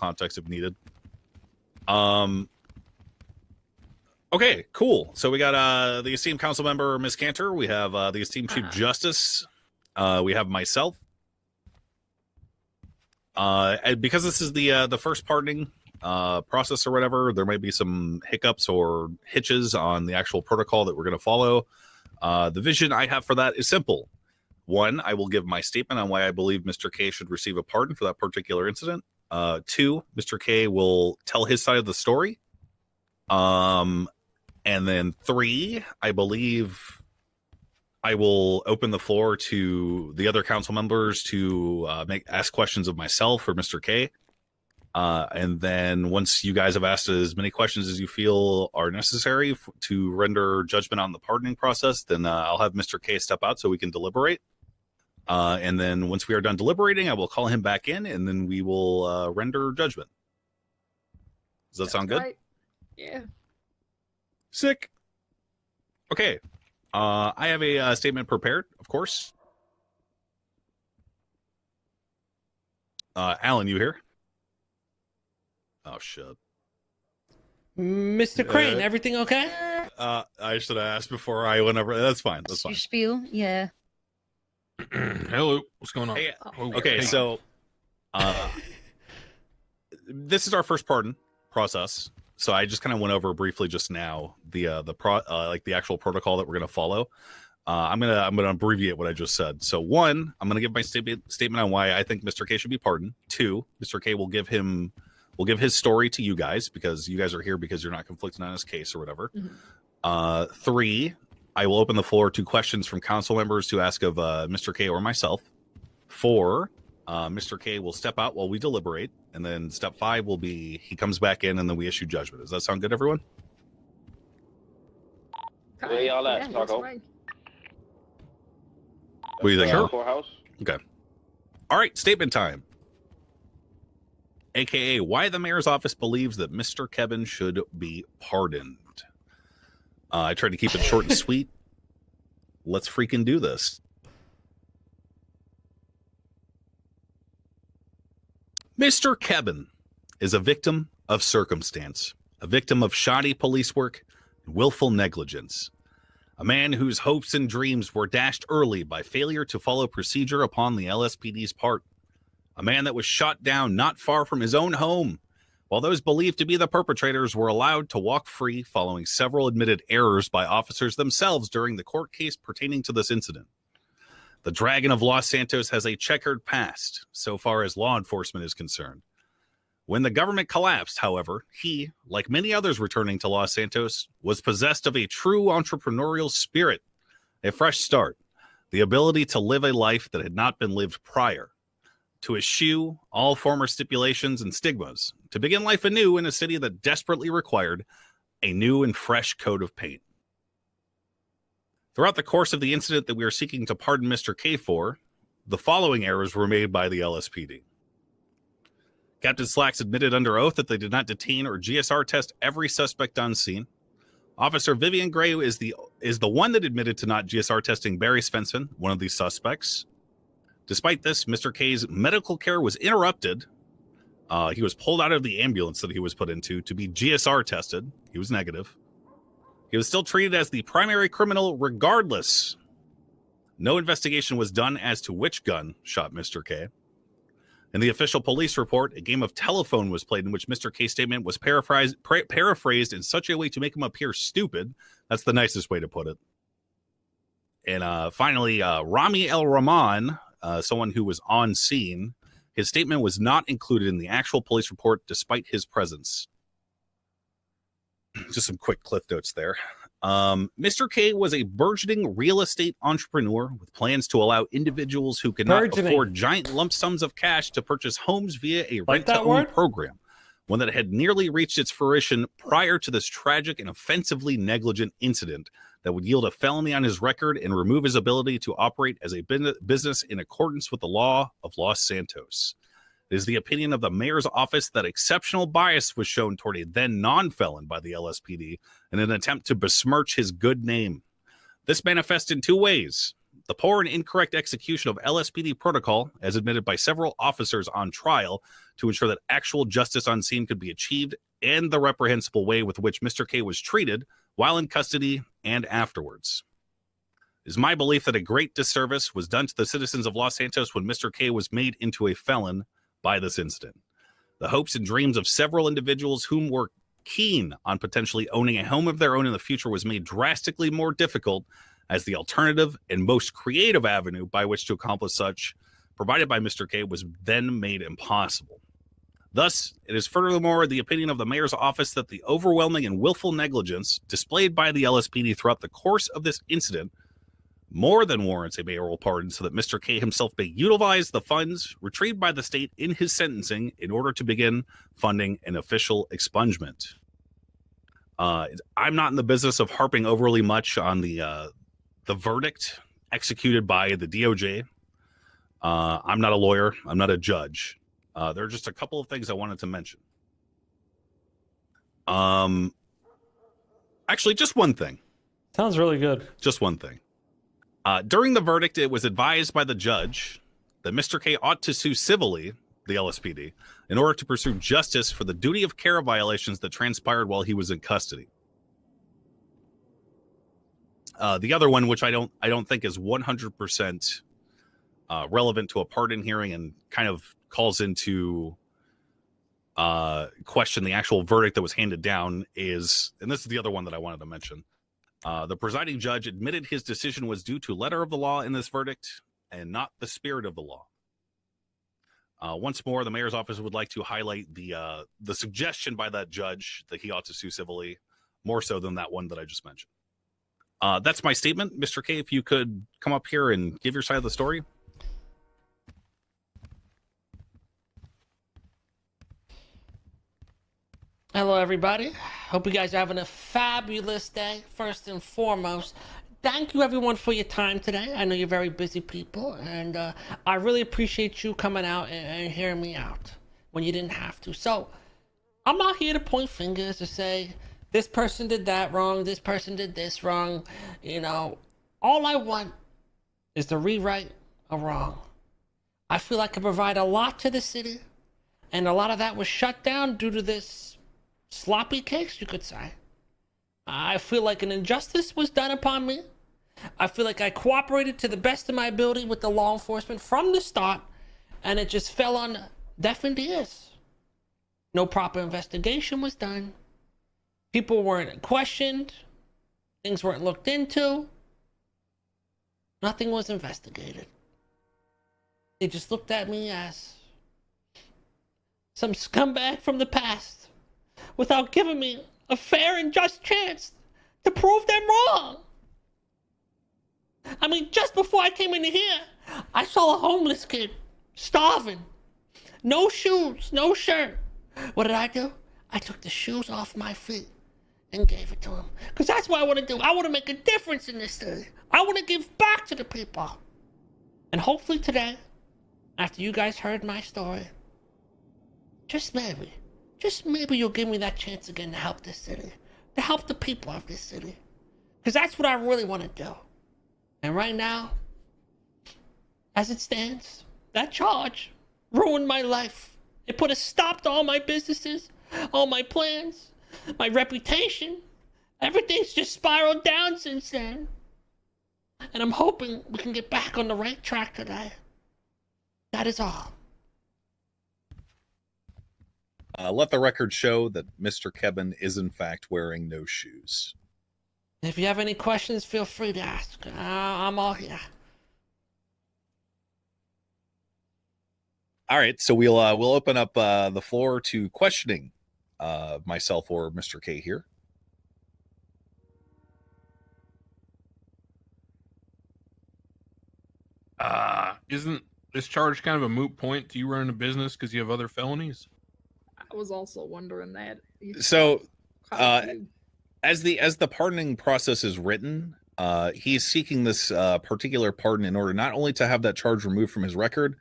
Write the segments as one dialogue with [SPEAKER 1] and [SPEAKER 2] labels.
[SPEAKER 1] context if needed. Okay, cool. So we got the esteemed council member, Ms. Cantor. We have the esteemed Chief Justice. We have myself. And because this is the first pardoning process or whatever, there might be some hiccups or hitches on the actual protocol that we're going to follow. The vision I have for that is simple. One, I will give my statement on why I believe Mr. K should receive a pardon for that particular incident. Two, Mr. K will tell his side of the story. And then three, I believe I will open the floor to the other council members to ask questions of myself or Mr. K. And then once you guys have asked as many questions as you feel are necessary to render judgment on the pardoning process, then I'll have Mr. K step out so we can deliberate. And then once we are done deliberating, I will call him back in, and then we will render judgment. Does that sound good?
[SPEAKER 2] Right. Yeah.
[SPEAKER 1] Sick. Okay. I have a statement prepared, of course. Alan, you here? Oh, shit.
[SPEAKER 3] Mr. Crane, everything okay?
[SPEAKER 1] I should have asked before I went over. That's fine. That's fine.
[SPEAKER 4] Your spiel, yeah.
[SPEAKER 5] Hello, what's going on?
[SPEAKER 1] Hey, okay, so this is our first pardon process. So I just kind of went over briefly just now the actual protocol that we're going to follow. I'm gonna abbreviate what I just said. So one, I'm gonna give my statement on why I think Mr. K should be pardoned. Two, Mr. K will give his story to you guys because you guys are here because you're not conflicting on his case or whatever. Mm-hmm. Three, I will open the floor to questions from council members to ask of Mr. K or myself. Four, Mr. K will step out while we deliberate, and then step five will be he comes back in and then we issue judgment. Does that sound good, everyone?
[SPEAKER 6] Where y'all at,
[SPEAKER 2] Yeah, that's
[SPEAKER 6] Taco?
[SPEAKER 2] right.
[SPEAKER 1] What do you think?
[SPEAKER 6] Sure. Courthouse?
[SPEAKER 1] Okay. All right, statement time. AKA why the mayor's office believes that Mr. Kevin should be pardoned. I tried to keep it short and sweet. Let's freaking do this. Mr. Kevin is a victim of circumstance, a victim of shoddy police work and willful negligence. A man whose hopes and dreams were dashed early by failure to follow procedure upon the LSPD's part. A man that was shot down not far from his own home, while those believed to be the perpetrators were allowed to walk free following several admitted errors by officers themselves during the court case pertaining to this incident. The Dragon of Los Santos has a checkered past, so far as law enforcement is concerned. When the government collapsed, however, he, like many others returning to Los Santos, was possessed of a true entrepreneurial spirit, a fresh start, the ability to live a life that had not been lived prior, to eschew all former stipulations and stigmas, to begin life anew in a city that desperately required a new and fresh coat of paint. Throughout the course of the incident that we are seeking to pardon Mr. K for, the following errors were made by the LSPD. Captain Slacks admitted under oath that they did not detain or GSR test every suspect on scene. Officer Vivian Gray is the one that admitted to not GSR testing Barry Svensson, one of these suspects. Despite this, Mr. K's medical care was interrupted. He was pulled out of the ambulance that he was put into to be GSR tested. He was negative. He was still treated as the primary criminal regardless. No investigation was done as to which gun shot Mr. K. In the official police report, a game of telephone was played in which Mr. K's statement was paraphrased in such a way to make him appear stupid. That's the nicest way to put it. And finally, Rami El Rahman, someone who was on scene, his statement was not included in the actual police report despite his presence. Just some quick cliff notes there. Mr. K was a burgeoning real estate entrepreneur with plans to allow individuals who could not afford giant lump sums of cash to purchase homes via a rent-to-own program, one that had nearly reached its fruition prior to this tragic and offensively negligent incident that would yield a felony on his record and remove his ability to operate as a business in accordance with the law of Los Santos. It is the opinion of the mayor's office that exceptional bias was shown toward a then non-felon by the LSPD in an attempt to besmirch his good name. This manifests in two ways. The poor and incorrect execution of LSPD protocol, as admitted by several officers on trial to ensure that actual justice on scene could be achieved, and the reprehensible way with which Mr. K was treated while in custody and afterwards. It is my belief that a great disservice was done to the citizens of Los Santos when Mr. K was made into a felon by this incident. The hopes and dreams of several individuals whom were keen on potentially owning a home of their own in the future was made drastically more difficult, as the alternative and most creative avenue by which to accomplish such, provided by Mr. K, was then made impossible. Thus, it is furthermore the opinion of the mayor's office that the overwhelming and willful negligence displayed by the LSPD throughout the course of this incident more than warrants a mayoral pardon, so that Mr. K himself may utilize the funds retrieved by the state in his sentencing in order to begin funding an official expungement. I'm not in the business of harping overly much on the verdict executed by the DOJ. I'm not a lawyer. I'm not a judge. There are just a couple of things I wanted to mention. Actually, just one thing.
[SPEAKER 2] Sounds really good.
[SPEAKER 1] Just one thing. During the verdict, it was advised by the judge that Mr. K ought to sue civilly the LSPD in order to pursue justice for the duty of care violations that transpired while he was in custody. The other one, which I don't think is 100% relevant to a pardon hearing and kind of calls into question the actual verdict that was handed down, is, and this is the other one that I wanted to mention. The presiding judge admitted his decision was due to letter of the law in this verdict and not the spirit of the law. Once more, the mayor's office would like to highlight the suggestion by that judge that he ought to sue civilly, more so than that one that I just mentioned. That's my statement. Mr. K, if you could come up here and give your side of the story.
[SPEAKER 3] Hello, everybody. Hope you guys are having a fabulous day. First and foremost, thank you, everyone, for your time today. I know you're very busy people, and I really appreciate you coming out and hearing me out when you didn't have to. So, I'm not here to point fingers or say, this person did that wrong, this person did this wrong. You know, all I want is to rewrite a wrong. I feel I can provide a lot to the city, and a lot of that was shut down due to this sloppy case, you could say. I feel like an injustice was done upon me. I feel like I cooperated to the best of my ability with the law enforcement from the start, and it just fell on deafened ears. No proper investigation was done. People weren't questioned. Things weren't looked into. Nothing was investigated. They just looked at me as some scumbag from the past, without giving me a fair and just chance to prove them wrong. I mean, just before I came into here, I saw a homeless kid starving. No shoes, no shirt. What did I do? I took the shoes off my feet and gave it to him. Because that's what I want to do. I want to make a difference in this city. I want to give back to the people. And hopefully today, after you guys heard my story, just maybe you'll give me that chance again to help this city, to help the people of this city. Because that's what I really want to do. And right now, as it stands, that charge ruined my life. It put a stop to all my businesses, all my plans, my reputation. Everything's just spiraled down since then. And I'm hoping we can get back on the right track today. That is all.
[SPEAKER 1] Let the record show that Mr. Kevin is in fact wearing no shoes.
[SPEAKER 3] If you have any questions, feel free to ask. I'm all here.
[SPEAKER 1] All right, so we'll open up the floor to questioning myself or Mr. K here.
[SPEAKER 5] Isn't this charge kind of a moot point? Do you run a business because you have other felonies?
[SPEAKER 4] I was also wondering that.
[SPEAKER 1] So, as the pardoning process is written, he's seeking this particular pardon in order not only to have that charge removed from his record,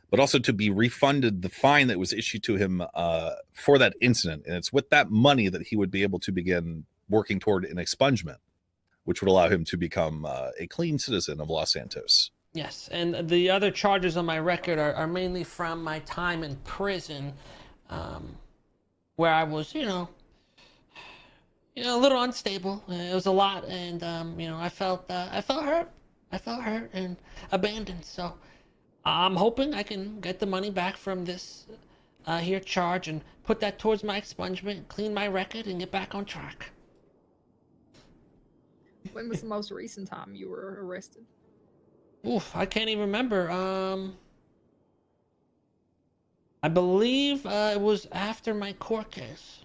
[SPEAKER 1] but also to be refunded the fine that was issued to him for that incident. And it's with that money that he would be able to begin working toward an expungement. which would allow him to become a clean citizen of Los Santos.
[SPEAKER 3] Yes, and the other charges on my record are mainly from my time in prison, where I was, a little unstable. It was a lot, and I felt hurt. I felt hurt and abandoned. So I'm hoping I can get the money back from this here charge and put that towards my expungement, clean my record, and get back on track.
[SPEAKER 4] When was the most recent time you were arrested?
[SPEAKER 3] Oof, I can't even remember. I believe it was after my court case.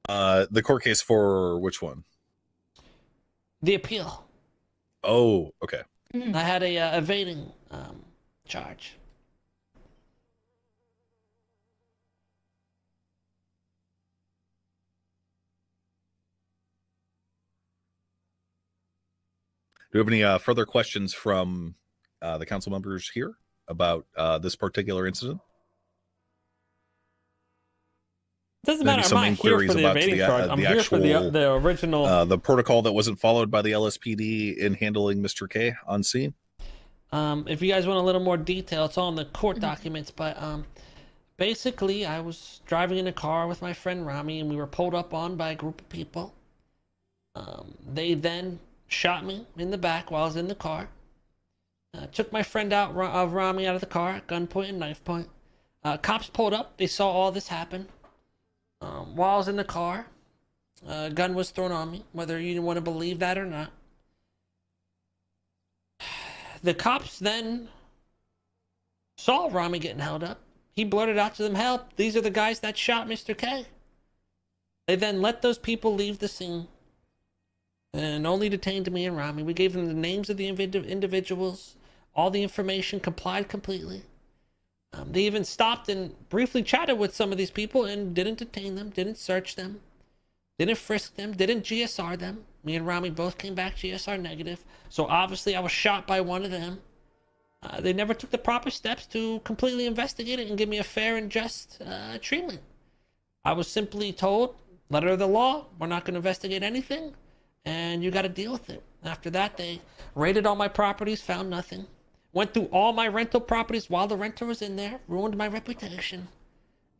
[SPEAKER 1] The court case for which one?
[SPEAKER 3] The appeal.
[SPEAKER 1] Oh, okay.
[SPEAKER 3] I had a evading charge.
[SPEAKER 1] Do you have any further questions from the council members here about this particular incident?
[SPEAKER 3] Doesn't
[SPEAKER 1] Maybe
[SPEAKER 3] matter. I'm
[SPEAKER 1] some
[SPEAKER 3] not here
[SPEAKER 1] inquiries
[SPEAKER 3] for the
[SPEAKER 1] about
[SPEAKER 3] evading
[SPEAKER 1] the,
[SPEAKER 3] charge. I'm
[SPEAKER 1] the
[SPEAKER 3] here for the
[SPEAKER 1] actual,
[SPEAKER 3] original.
[SPEAKER 1] the protocol that wasn't followed by the LSPD in handling Mr. K on scene.
[SPEAKER 3] If you guys want a little more detail, it's all in the court documents. But basically, I was driving in a car with my friend Rami, and we were pulled up on by a group of people. They then shot me in the back while I was in the car. Took my friend out of Rami out of the car at gunpoint and knife point. Cops pulled up. They saw all this happen. While I was in the car, a gun was thrown on me, whether you want to believe that or not. The cops then saw Rami getting held up. He blurted out to them, "Help, these are the guys that shot Mr. K." They then let those people leave the scene and only detained me and Rami. We gave them the names of the individuals, all the information, complied completely. They even stopped and briefly chatted with some of these people and didn't detain them, didn't search them, didn't frisk them, didn't GSR them. Me and Rami both came back GSR negative. So obviously I was shot by one of them. They never took the proper steps to completely investigate it and give me a fair and just treatment. I was simply told, letter of the law, we're not going to investigate anything, and you got to deal with it. After that, they raided all my properties, found nothing. Went through all my rental properties while the renter was in there, ruined my reputation,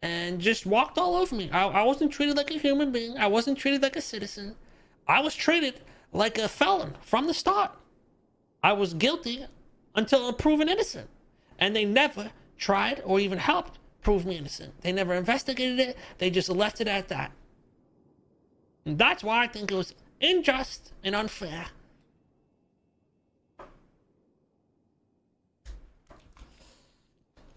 [SPEAKER 3] and just walked all over me. I wasn't treated like a human being. I wasn't treated like a citizen. I was treated like a felon from the start. I was guilty until I'm proven innocent. And they never tried or even helped prove me innocent. They never investigated it. They just left it at that. And that's why I think it was unjust and unfair.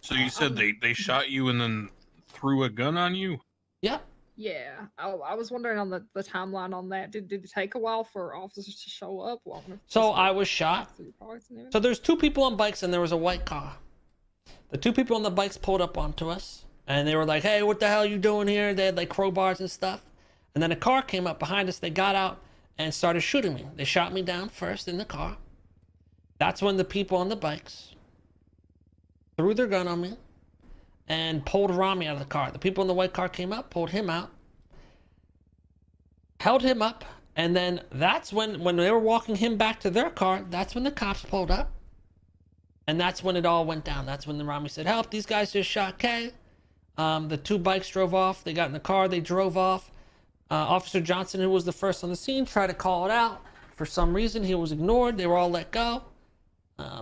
[SPEAKER 5] So you said they shot you and then threw a gun on you?
[SPEAKER 3] Yep.
[SPEAKER 4] Yeah, I was wondering on the timeline on that. Did it take a while for officers to show up?
[SPEAKER 3] So I was shot. So there's two people on bikes and there was a white car. The two people on the bikes pulled up onto us and they were like, "Hey, what the hell are you doing here?" They had like crowbars and stuff. And then a car came up behind us. They got out and started shooting me. They shot me down first in the car. That's when the people on the bikes threw their gun on me and pulled Rami out of the car. The people in the white car came up, pulled him out, held him up, and then that's when they were walking him back to their car, that's when the cops pulled up. And that's when it all went down. That's when the Rami said, "Help, these guys just shot Kay." The two bikes drove off. They got in the car, they drove off. Officer Johnson, who was the first on the scene, tried to call it out. For some reason, he was ignored. They were all let go.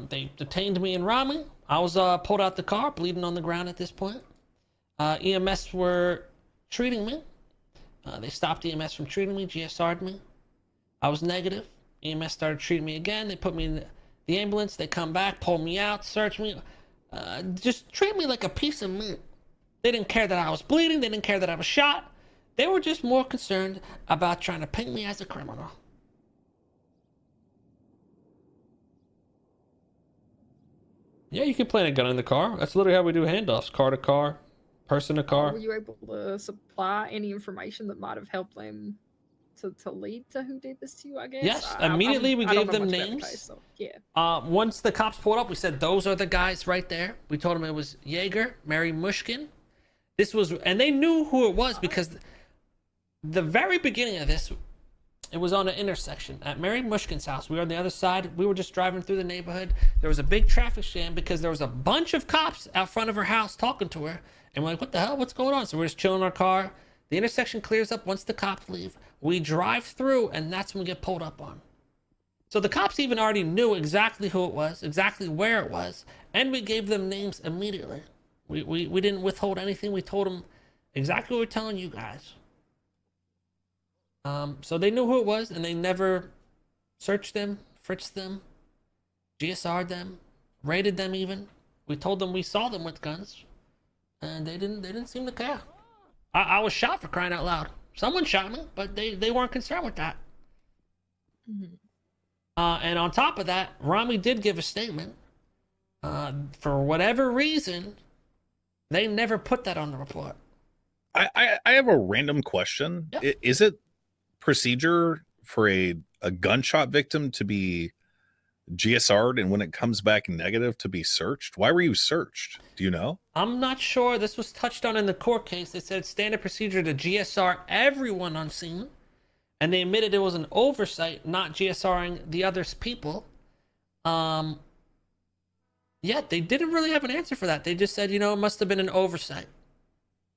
[SPEAKER 3] They detained me and Rami. I was pulled out the car, bleeding on the ground at this point. EMS were treating me. They stopped EMS from treating me, GSR'd me. I was negative. EMS started treating me again. They put me in the ambulance. They come back, pull me out, search me. Just treat me like a piece of meat. They didn't care that I was bleeding. They didn't care that I was shot. They were just more concerned about trying to paint me as a criminal. Yeah, you can plant a gun in the car. That's literally how we do handoffs. Car to car, person to car.
[SPEAKER 4] Were you able to supply any information that might have helped them to lead to who did this to you, I guess?
[SPEAKER 3] Yes, immediately we gave them names.
[SPEAKER 4] Case, so, yeah.
[SPEAKER 3] Once the cops pulled up, we said, "Those are the guys right there." We told them it was Jaeger, Mary Mushkin. This was, and they knew who it was because the very beginning of this, It was on an intersection at Mary Mushkin's house. We were on the other side. We were just driving through the neighborhood. There was a big traffic jam because there was a bunch of cops out front of her house talking to her. And we're like, what the hell? What's going on? So we're just chilling in our car. The intersection clears up once the cops leave. We drive through, and that's when we get pulled up on. So the cops even already knew exactly who it was, exactly where it was, and we gave them names immediately. We didn't withhold anything. We told them exactly what we're telling you guys. So they knew who it was, and they never searched them, fritzed them, GSR'd them, raided them even. We told them we saw them with guns, and they didn't seem to care. I was shot, for crying out loud. Someone shot me, but they weren't concerned with that.
[SPEAKER 4] Mhm.
[SPEAKER 3] And on top of that, Rami did give a statement. For whatever reason, they never put that on the report.
[SPEAKER 1] I have a random question.
[SPEAKER 3] Yep.
[SPEAKER 1] Is it procedure for a gunshot victim to be GSR'd and when it comes back negative to be searched? Why were you searched? Do you know?
[SPEAKER 3] I'm not sure. This was touched on in the court case. They said standard procedure to GSR everyone on scene. And they admitted it was an oversight, not GSRing the other's people. Yeah, they didn't really have an answer for that. They just said, it must have been an oversight.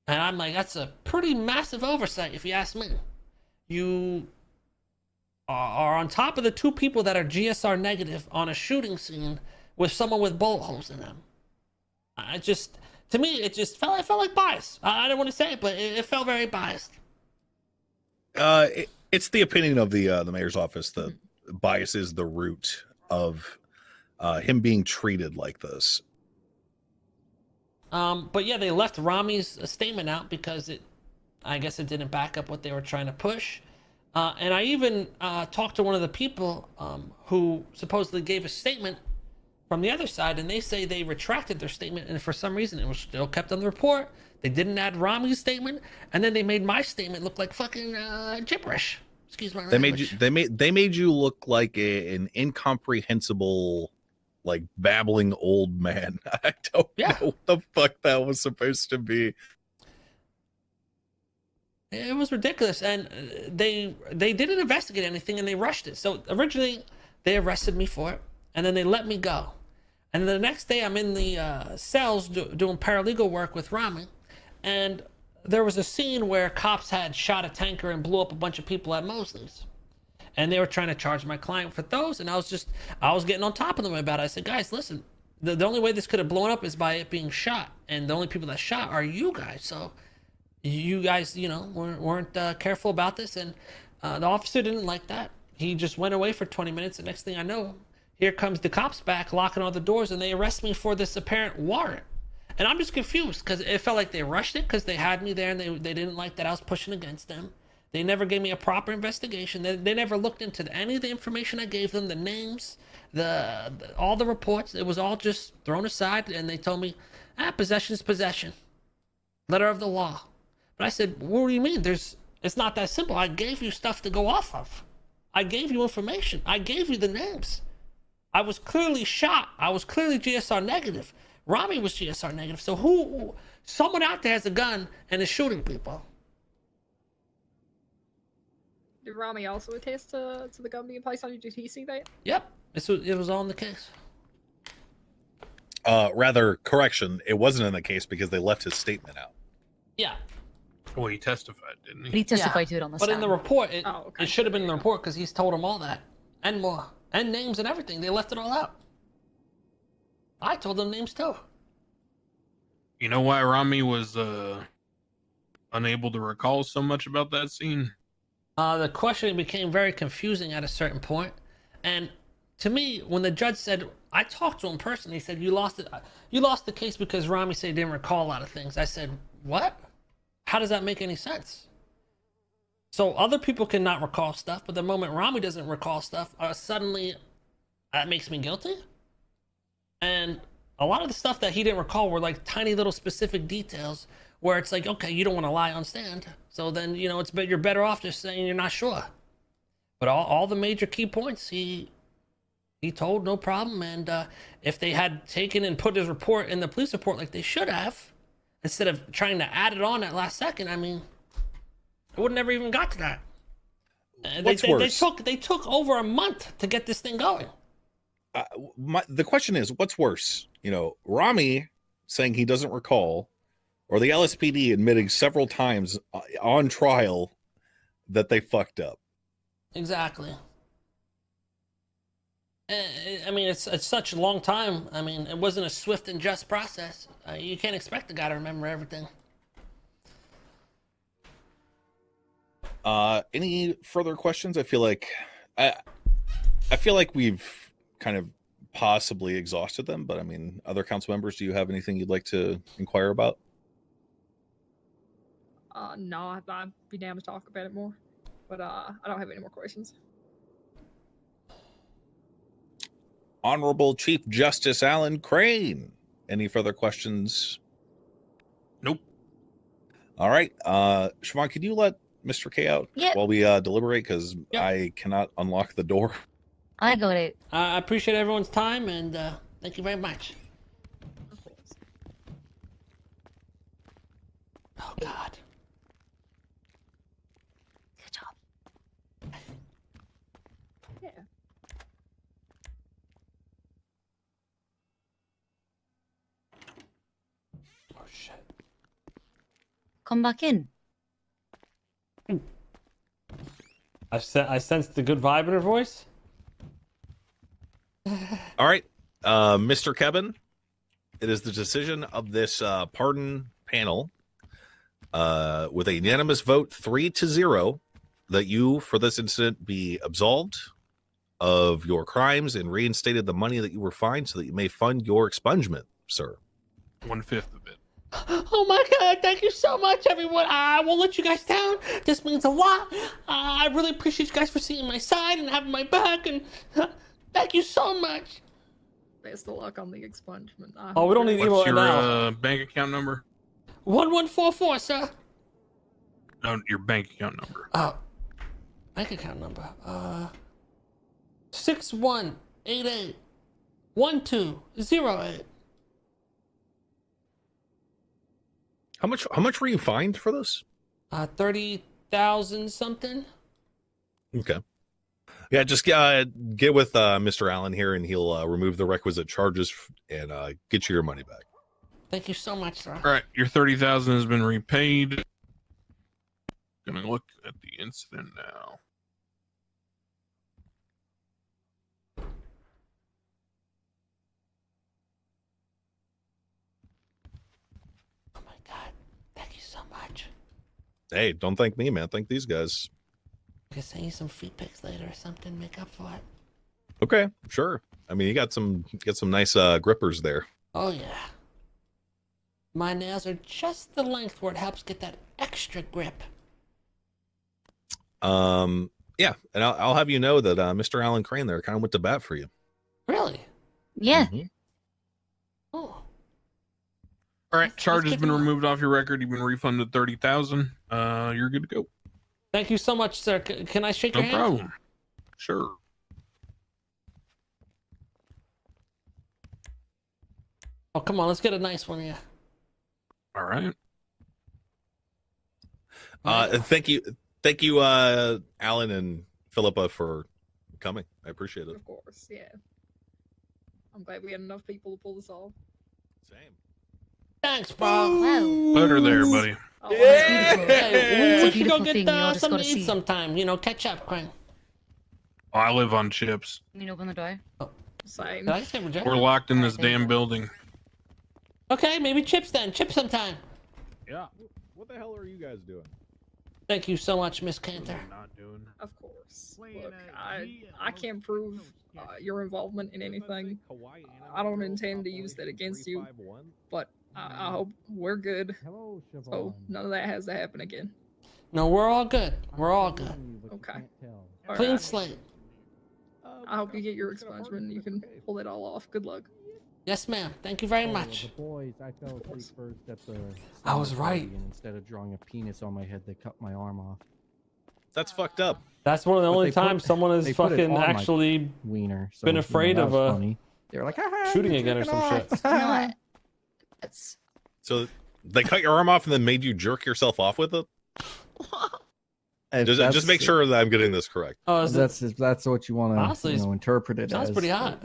[SPEAKER 3] And I'm like, that's a pretty massive oversight, if you ask me. You are on top of the two people that are GSR negative on a shooting scene with someone with bullet holes in them. To me, it felt like bias. I don't want to say it, but it felt very biased.
[SPEAKER 1] It's the opinion of the mayor's office that bias is the root of him being treated like this.
[SPEAKER 3] But yeah, they left Rami's statement out because I guess it didn't back up what they were trying to push. And I even talked to one of the people who supposedly gave a statement from the other side, and they say they retracted their statement, and for some reason it was still kept on the report. They didn't add Rami's statement, and then they made my statement look like fucking gibberish. Excuse my language.
[SPEAKER 1] They made you look like an incomprehensible, like, babbling old man. I don't know what the fuck that was supposed to be.
[SPEAKER 3] It was ridiculous, and they didn't investigate anything, and they rushed it. So originally they arrested me for it, and then they let me go. And the next day I'm in the cells doing paralegal work with Rami, and there was a scene where cops had shot a tanker and blew up a bunch of people at Mosley's. And they were trying to charge my client for those, and I was getting on top of them about it. I said, guys, listen, the only way this could have blown up is by it being shot, and the only people that shot are you guys. So you guys, weren't careful about this, and the officer didn't like that. He just went away for 20 minutes. The next thing I know, here comes the cops back, locking all the doors, and they arrest me for this apparent warrant. And I'm just confused because it felt like they rushed it because they had me there, and they didn't like that I was pushing against them. They never gave me a proper investigation. They never looked into any of the information I gave them, the names, all the reports. It was all just thrown aside, and they told me, possession is possession. Letter of the law. But I said, what do you mean? It's not that simple. I gave you stuff to go off of. I gave you information. I gave you the names. I was clearly shot. I was clearly GSR negative. Rami was GSR negative. So someone out there has a gun and is shooting people.
[SPEAKER 4] Did Rami also attest to the gun being placed on you? Did he see that?
[SPEAKER 3] Yep. It was all in the case.
[SPEAKER 1] Rather, correction, it wasn't in the case because they left his statement out.
[SPEAKER 3] Yeah.
[SPEAKER 5] Well, he testified, didn't
[SPEAKER 2] But
[SPEAKER 5] he?
[SPEAKER 2] he testified to it on the
[SPEAKER 3] But in the report, it should have been in the
[SPEAKER 4] Yeah.
[SPEAKER 3] report because he's told them all that and more. And names and everything. They left it all out. I told them names too.
[SPEAKER 5] You know why Rami was unable to recall so much about that scene?
[SPEAKER 3] The questioning became very confusing at a certain point. And to me, when the judge said, I talked to him personally, he said, you lost the case because Rami said he didn't recall a lot of things. I said, what? How does that make any sense? So other people cannot recall stuff, but the moment Rami doesn't recall stuff, suddenly that makes me guilty? And a lot of the stuff that he didn't recall were like tiny little specific details where it's like, okay, you don't want to lie on stand. So then, you're better off just saying you're not sure. But all the major key points, he told no problem. And if they had taken and put his report in the police report like they should have, instead of trying to add it on at last second, it would never even got to that.
[SPEAKER 1] What's worse?
[SPEAKER 3] They took over a month to get this thing going.
[SPEAKER 1] The question is, what's worse? You know, Rami saying he doesn't recall, or the LSPD admitting several times on trial that they fucked up.
[SPEAKER 3] Exactly. I mean, it's such a long time. I mean, it wasn't a swift and just process. You can't expect the guy to remember everything.
[SPEAKER 1] Any further questions? I feel like we've kind of possibly exhausted them, but I mean, other council members, do you have anything you'd like to inquire about?
[SPEAKER 4] No, I'd be down to talk about it more, but I don't have any more questions.
[SPEAKER 1] Honorable Chief Justice Alan Crane. Any further questions?
[SPEAKER 5] Nope.
[SPEAKER 1] All right. Siobhan, could you let Mr. K out while we deliberate? Because I cannot unlock the door.
[SPEAKER 2] I got it.
[SPEAKER 3] I appreciate everyone's time, and thank you very much.
[SPEAKER 4] Of course.
[SPEAKER 3] Oh, God.
[SPEAKER 2] Good job.
[SPEAKER 4] Yeah.
[SPEAKER 3] Oh, shit.
[SPEAKER 2] Come back in.
[SPEAKER 3] I sensed the good vibe in her voice.
[SPEAKER 1] All right. Mr. Kevin, it is the decision of this pardon panel with a unanimous vote 3-0 that you, for this incident, be absolved of your crimes and reinstated the money that you were fined so that you may fund your expungement, sir.
[SPEAKER 5] 1/5 of it.
[SPEAKER 3] Oh my God, thank you so much, everyone. I won't let you guys down. This means a lot. I really appreciate you guys for seeing my side and having my back, and thank you so much.
[SPEAKER 4] Best of luck on the expungement.
[SPEAKER 3] Oh, we don't need
[SPEAKER 5] What's
[SPEAKER 3] email now.
[SPEAKER 5] your bank account number?
[SPEAKER 3] 1144, sir.
[SPEAKER 5] No, your bank account number.
[SPEAKER 3] Bank account number. 61881208.
[SPEAKER 1] How much were you fined for this?
[SPEAKER 3] 30,000 something.
[SPEAKER 1] Okay. Yeah, just get with Mr. Allen here, and he'll remove the requisite charges and get you your money back.
[SPEAKER 3] Thank you so much, sir.
[SPEAKER 5] All right, your 30,000 has been repaid. Gonna look at the incident now.
[SPEAKER 3] Oh my God, thank you so much.
[SPEAKER 1] Hey, don't thank me, man. Thank these guys.
[SPEAKER 3] I can send you some feet pics later or something. Make up for it.
[SPEAKER 1] Okay, sure. I mean, you got some nice grippers there.
[SPEAKER 3] Oh yeah. My nails are just the length where it helps get that extra grip.
[SPEAKER 1] Yeah, and I'll have you know that Mr. Alan Crane there kind of went to bat for you.
[SPEAKER 3] Really?
[SPEAKER 2] Yeah.
[SPEAKER 1] Mhm.
[SPEAKER 3] Oh.
[SPEAKER 5] All right,
[SPEAKER 3] That's
[SPEAKER 5] charge has
[SPEAKER 3] good
[SPEAKER 5] been
[SPEAKER 3] to know.
[SPEAKER 5] removed off your record. You've been refunded 30,000. You're good to go.
[SPEAKER 3] Thank you so much, sir. Can I shake
[SPEAKER 5] No
[SPEAKER 3] your hand?
[SPEAKER 5] problem. Sure.
[SPEAKER 3] Oh, come on. Let's get a nice one here.
[SPEAKER 5] All right.
[SPEAKER 1] Thank you, Alan and Philippa, for coming. I appreciate it.
[SPEAKER 4] Of course, yeah. I'm glad we had enough people to pull this off.
[SPEAKER 1] Same.
[SPEAKER 3] Thanks, bro.
[SPEAKER 2] Wow.
[SPEAKER 5] Better there, buddy.
[SPEAKER 4] Oh,
[SPEAKER 2] It's beautiful.
[SPEAKER 3] Hey,
[SPEAKER 2] It's
[SPEAKER 3] we
[SPEAKER 2] a
[SPEAKER 3] should go
[SPEAKER 2] beautiful
[SPEAKER 3] get
[SPEAKER 2] thing. We all just
[SPEAKER 3] something
[SPEAKER 2] gotta
[SPEAKER 3] to eat
[SPEAKER 2] see.
[SPEAKER 3] sometime. You know, catch up, Crane.
[SPEAKER 5] Oh, I live on chips.
[SPEAKER 2] You can open the door.
[SPEAKER 4] Same.
[SPEAKER 3] Did I say reject?
[SPEAKER 5] We're locked in
[SPEAKER 2] All right,
[SPEAKER 5] this
[SPEAKER 2] there you
[SPEAKER 5] damn
[SPEAKER 2] go.
[SPEAKER 5] building.
[SPEAKER 3] Okay, maybe chips then. Chips sometime.
[SPEAKER 1] Yeah. What the hell are you guys doing?
[SPEAKER 3] Thank you so much, Miss Cantor.
[SPEAKER 5] Not doing.
[SPEAKER 4] Of course. Look, I can't prove your involvement in anything. I don't intend to use that against you, but I hope we're good, so none of that has to happen again.
[SPEAKER 3] No, we're all good. We're all good.
[SPEAKER 4] Okay. All
[SPEAKER 3] Clean
[SPEAKER 4] right.
[SPEAKER 3] slate.
[SPEAKER 4] I hope you get your expungement and you can pull it all off. Good luck.
[SPEAKER 3] Yes, ma'am. Thank you very much.
[SPEAKER 6] The boys, I fell asleep first at the.
[SPEAKER 3] I was
[SPEAKER 6] summer
[SPEAKER 3] right.
[SPEAKER 6] party, and instead of drawing a penis on my head, they cut my arm off.
[SPEAKER 1] That's fucked up.
[SPEAKER 3] That's one of the
[SPEAKER 6] But
[SPEAKER 3] only
[SPEAKER 6] they put-
[SPEAKER 3] times someone has
[SPEAKER 6] they put it
[SPEAKER 3] fucking
[SPEAKER 6] on my
[SPEAKER 3] actually
[SPEAKER 6] Wiener. So,
[SPEAKER 3] been
[SPEAKER 6] you know,
[SPEAKER 3] afraid
[SPEAKER 6] that
[SPEAKER 3] of,
[SPEAKER 6] was funny. They were like,
[SPEAKER 3] shooting
[SPEAKER 6] you're
[SPEAKER 3] again or
[SPEAKER 6] jerking
[SPEAKER 3] some
[SPEAKER 6] off."
[SPEAKER 3] shit.
[SPEAKER 2] You know what? It's
[SPEAKER 1] So they cut your arm off and then made you jerk yourself off with it? Just make sure that I'm getting this correct.
[SPEAKER 3] Oh, is it,
[SPEAKER 6] That's what you want
[SPEAKER 3] Honestly,
[SPEAKER 6] to interpret it
[SPEAKER 3] sounds
[SPEAKER 6] as.
[SPEAKER 3] pretty hot.